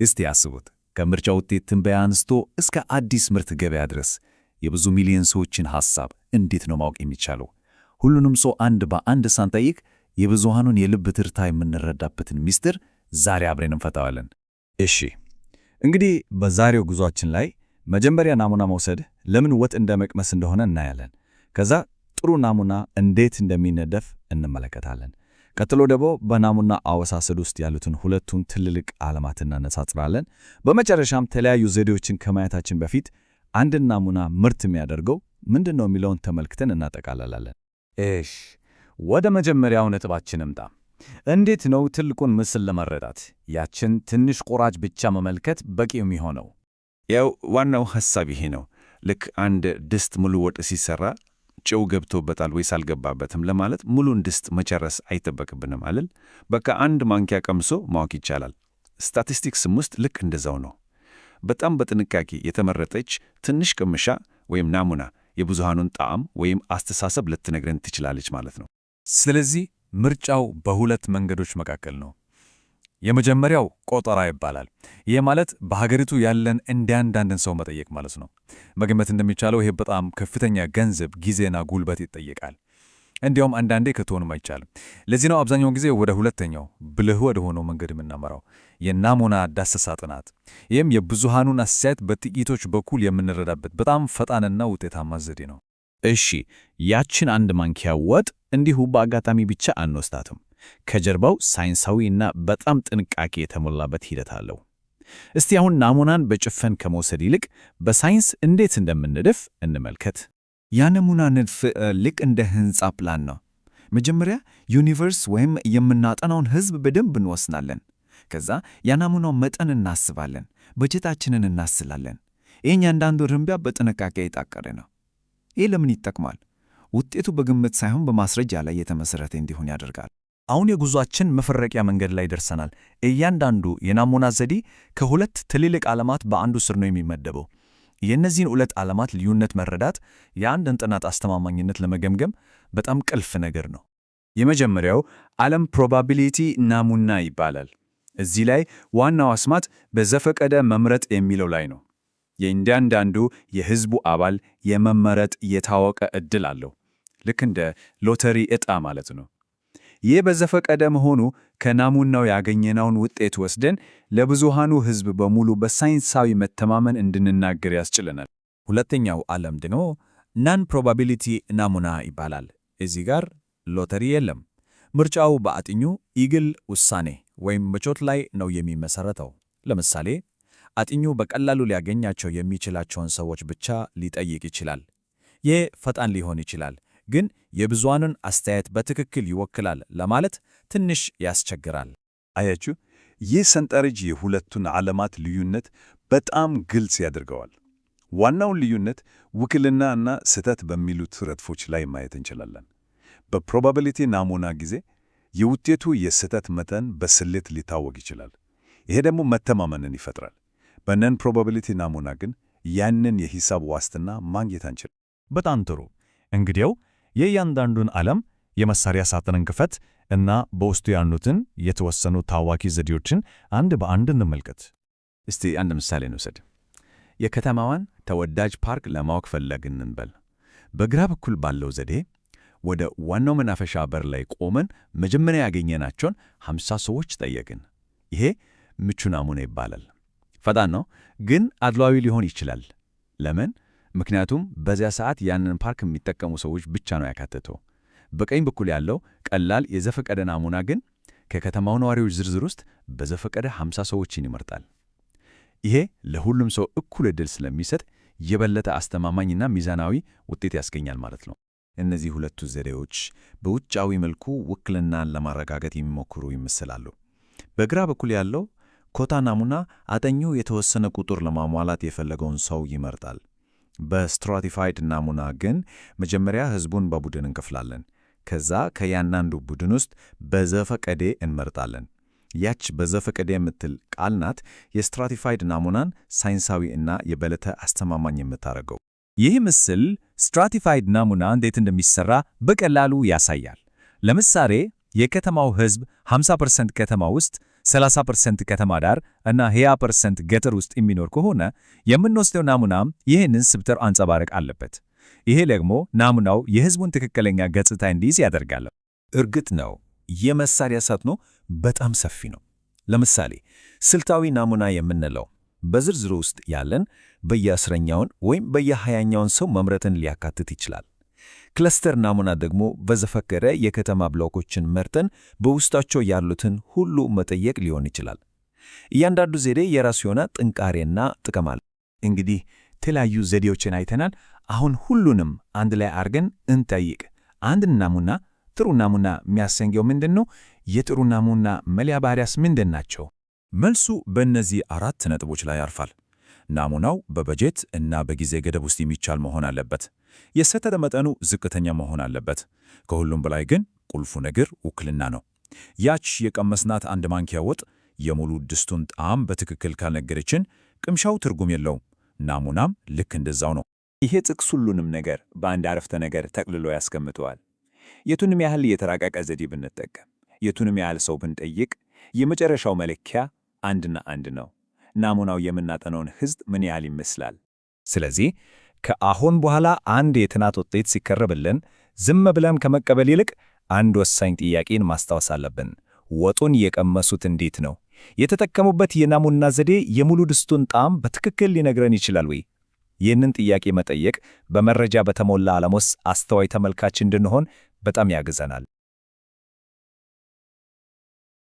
እስቲ ያስቡት፣ ከምርጫ ውጤት ትንበያ አንስቶ እስከ አዲስ ምርት ገበያ ድረስ የብዙ ሚሊዮን ሰዎችን ሐሳብ እንዴት ነው ማወቅ የሚቻለው? ሁሉንም ሰው አንድ በአንድ ሳንጠይቅ የብዙሃኑን የልብ ትርታ የምንረዳበትን ምስጢር ዛሬ አብረን እንፈታዋለን። እሺ፣ እንግዲህ በዛሬው ጉዟችን ላይ መጀመሪያ ናሙና መውሰድ ለምን ወጥ እንደ መቅመስ እንደሆነ እናያለን። ከዛ ጥሩ ናሙና እንዴት እንደሚነደፍ እንመለከታለን። ቀጥሎ ደግሞ በናሙና አወሳሰድ ውስጥ ያሉትን ሁለቱን ትልልቅ ዓለማት እናነጻጽራለን። በመጨረሻም ተለያዩ ዘዴዎችን ከማየታችን በፊት አንድን ናሙና ምርት የሚያደርገው ምንድን ነው የሚለውን ተመልክተን እናጠቃልላለን። እሺ፣ ወደ መጀመሪያው ነጥባችን እንምጣ። እንዴት ነው ትልቁን ምስል ለመረዳት ያችን ትንሽ ቁራጭ ብቻ መመልከት በቂ የሚሆነው? ያው ዋናው ሐሳብ ይሄ ነው። ልክ አንድ ድስት ሙሉ ወጥ ሲሰራ ጨው ገብቶበታል ወይስ አልገባበትም ለማለት ሙሉን ድስት መጨረስ አይጠበቅብንም አይደል? በቃ አንድ ማንኪያ ቀምሶ ማወቅ ይቻላል። ስታቲስቲክስም ውስጥ ልክ እንደዛው ነው። በጣም በጥንቃቄ የተመረጠች ትንሽ ቅምሻ ወይም ናሙና የብዙሃኑን ጣዕም ወይም አስተሳሰብ ልትነግረን ትችላለች ማለት ነው። ስለዚህ ምርጫው በሁለት መንገዶች መካከል ነው። የመጀመሪያው ቆጠራ ይባላል። ይህ ማለት በሀገሪቱ ያለን አንዳንድን ሰው መጠየቅ ማለት ነው። መገመት እንደሚቻለው ይሄ በጣም ከፍተኛ ገንዘብ፣ ጊዜና ጉልበት ይጠይቃል። እንዲያውም አንዳንዴ ከቶንም አይቻልም። ለዚህ ነው አብዛኛውን ጊዜ ወደ ሁለተኛው ብልህ ወደ ሆነው መንገድ የምናመራው፣ የናሙና ዳሰሳ ጥናት። ይህም የብዙሃኑን አስተያየት በጥቂቶች በኩል የምንረዳበት በጣም ፈጣንና ውጤታማ ዘዴ ነው። እሺ፣ ያችን አንድ ማንኪያ ወጥ እንዲሁ በአጋጣሚ ብቻ አንወስዳትም። ከጀርባው ሳይንሳዊና በጣም ጥንቃቄ የተሞላበት ሂደት አለው። እስቲ አሁን ናሙናን በጭፈን ከመውሰድ ይልቅ በሳይንስ እንዴት እንደምንድፍ እንመልከት። የናሙና ንድፍ ልክ እንደ ሕንፃ ፕላን ነው። መጀመሪያ ዩኒቨርስ ወይም የምናጠናውን ሕዝብ በደንብ እንወስናለን። ከዛ የናሙናው መጠን እናስባለን፣ በጀታችንን እናስላለን። እያንዳንዱ እርምጃ በጥንቃቄ የታቀደ ነው። ይህ ለምን ይጠቅማል? ውጤቱ በግምት ሳይሆን በማስረጃ ላይ የተመሠረተ እንዲሆን ያደርጋል። አሁን የጉዟችን መፈረቂያ መንገድ ላይ ደርሰናል። እያንዳንዱ የናሙና ዘዴ ከሁለት ትልልቅ ዓለማት በአንዱ ስር ነው የሚመደበው። የእነዚህን ሁለት ዓለማት ልዩነት መረዳት የአንድን ጥናት አስተማማኝነት ለመገምገም በጣም ቁልፍ ነገር ነው። የመጀመሪያው ዓለም ፕሮባቢሊቲ ናሙና ይባላል። እዚህ ላይ ዋናው አስማት በዘፈቀደ መምረጥ የሚለው ላይ ነው። የእያንዳንዱ የሕዝቡ አባል የመመረጥ የታወቀ ዕድል አለው። ልክ እንደ ሎተሪ ዕጣ ማለት ነው። ይህ በዘፈቀደ መሆኑ ከናሙናው ያገኘነውን ውጤት ወስደን ለብዙሃኑ ሕዝብ በሙሉ በሳይንሳዊ መተማመን እንድንናገር ያስችለናል። ሁለተኛው ዓለም ደግሞ ናን ፕሮባቢሊቲ ናሙና ይባላል። እዚህ ጋር ሎተሪ የለም። ምርጫው በአጥኙ ኢግል ውሳኔ ወይም ምቾት ላይ ነው የሚመሠረተው። ለምሳሌ አጥኙ በቀላሉ ሊያገኛቸው የሚችላቸውን ሰዎች ብቻ ሊጠይቅ ይችላል። ይህ ፈጣን ሊሆን ይችላል፣ ግን የብዙሃኑን አስተያየት በትክክል ይወክላል ለማለት ትንሽ ያስቸግራል። አያችሁ፣ ይህ ሰንጠረዥ የሁለቱን ዓለማት ልዩነት በጣም ግልጽ ያደርገዋል። ዋናውን ልዩነት ውክልና እና ስህተት በሚሉት ረድፎች ላይ ማየት እንችላለን። በፕሮባቢሊቲ ናሙና ጊዜ የውጤቱ የስህተት መጠን በስሌት ሊታወቅ ይችላል። ይሄ ደግሞ መተማመንን ይፈጥራል። በነን ፕሮባቢሊቲ ናሙና ግን ያንን የሂሳብ ዋስትና ማግኘት አንችልም። በጣም ጥሩ። እንግዲያው የእያንዳንዱን ዓለም የመሳሪያ ሳጥንን ክፈት እና በውስጡ ያሉትን የተወሰኑ ታዋቂ ዘዴዎችን አንድ በአንድ እንመልከት። እስቲ አንድ ምሳሌ እንውሰድ። የከተማዋን ተወዳጅ ፓርክ ለማወቅ ፈለግን እንበል። በግራ በኩል ባለው ዘዴ ወደ ዋናው መናፈሻ በር ላይ ቆመን መጀመሪያ ያገኘናቸውን 50 ሰዎች ጠየቅን። ይሄ ምቹ ናሙና ይባላል። ፈጣን ነው፣ ግን አድሏዊ ሊሆን ይችላል። ለምን? ምክንያቱም በዚያ ሰዓት ያንን ፓርክ የሚጠቀሙ ሰዎች ብቻ ነው ያካተተው። በቀኝ በኩል ያለው ቀላል የዘፈቀደ ናሙና ግን ከከተማው ነዋሪዎች ዝርዝር ውስጥ በዘፈቀደ 50 ሰዎችን ይመርጣል። ይሄ ለሁሉም ሰው እኩል ዕድል ስለሚሰጥ የበለጠ አስተማማኝና ሚዛናዊ ውጤት ያስገኛል ማለት ነው። እነዚህ ሁለቱ ዘዴዎች በውጫዊ መልኩ ውክልናን ለማረጋገጥ የሚሞክሩ ይመስላሉ። በግራ በኩል ያለው ኮታ ናሙና አጠኙ የተወሰነ ቁጥር ለማሟላት የፈለገውን ሰው ይመርጣል። በስትራቲፋይድ ናሙና ግን መጀመሪያ ሕዝቡን በቡድን እንከፍላለን። ከዛ ከያንዳንዱ ቡድን ውስጥ በዘፈቀዴ እንመርጣለን። ያች በዘፈቀዴ የምትል ቃል ናት የስትራቲፋይድ ናሙናን ሳይንሳዊ እና የበለጠ አስተማማኝ የምታደርገው። ይህ ምስል ስትራቲፋይድ ናሙና እንዴት እንደሚሰራ በቀላሉ ያሳያል። ለምሳሌ የከተማው ሕዝብ 50% ከተማ ውስጥ 30% ከተማ ዳር እና 20% ገጠር ውስጥ የሚኖር ከሆነ የምንወስደው ናሙናም ይህንን ስብጥር አንጸባረቅ አለበት። ይሄ ደግሞ ናሙናው የሕዝቡን ትክክለኛ ገጽታ እንዲይዝ ያደርጋል። እርግጥ ነው የመሳሪያ ሳጥኑ በጣም ሰፊ ነው። ለምሳሌ ስልታዊ ናሙና የምንለው በዝርዝሩ ውስጥ ያለን በየ10ኛውን ወይም በየ20ኛውን ሰው መምረጥን ሊያካትት ይችላል። ክለስተር ናሙና ደግሞ በዘፈቀደ የከተማ ብሎኮችን መርጠን በውስጣቸው ያሉትን ሁሉ መጠየቅ ሊሆን ይችላል። እያንዳንዱ ዘዴ የራሱ የሆነ ጥንካሬና ጥቅም አለው። እንግዲህ የተለያዩ ዘዴዎችን አይተናል። አሁን ሁሉንም አንድ ላይ አድርገን እንጠይቅ። አንድ ናሙና ጥሩ ናሙና የሚያሰኘው ምንድን ነው? የጥሩ ናሙና መለያ ባህሪያስ ምንድን ናቸው? መልሱ በእነዚህ 4 ነጥቦች ላይ ያርፋል። ናሙናው በበጀት እና በጊዜ ገደብ ውስጥ የሚቻል መሆን አለበት። የስህተት መጠኑ ዝቅተኛ መሆን አለበት። ከሁሉም በላይ ግን ቁልፉ ነገር ውክልና ነው። ያች የቀመስናት አንድ ማንኪያ ወጥ የሙሉ ድስቱን ጣዕም በትክክል ካልነገረችን ቅምሻው ትርጉም የለውም። ናሙናም ልክ እንደዛው ነው። ይሄ ጥቅስ ሁሉንም ነገር በአንድ አረፍተ ነገር ጠቅልሎ ያስቀምጠዋል። የቱንም ያህል የተራቀቀ ዘዴ ብንጠቀም፣ የቱንም ያህል ሰው ብንጠይቅ፣ የመጨረሻው መለኪያ አንድና አንድ ነው። ናሙናው የምናጠነውን ሕዝብ ምን ያህል ይመስላል? ስለዚህ ከአሁን በኋላ አንድ የጥናት ውጤት ሲቀርብልን ዝም ብለን ከመቀበል ይልቅ አንድ ወሳኝ ጥያቄን ማስታወስ አለብን። ወጡን የቀመሱት እንዴት ነው? የተጠቀሙበት የናሙና ዘዴ የሙሉ ድስቱን ጣዕም በትክክል ሊነግረን ይችላል ወይ? ይህንን ጥያቄ መጠየቅ በመረጃ በተሞላ ዓለም ውስጥ አስተዋይ ተመልካች እንድንሆን በጣም ያግዘናል።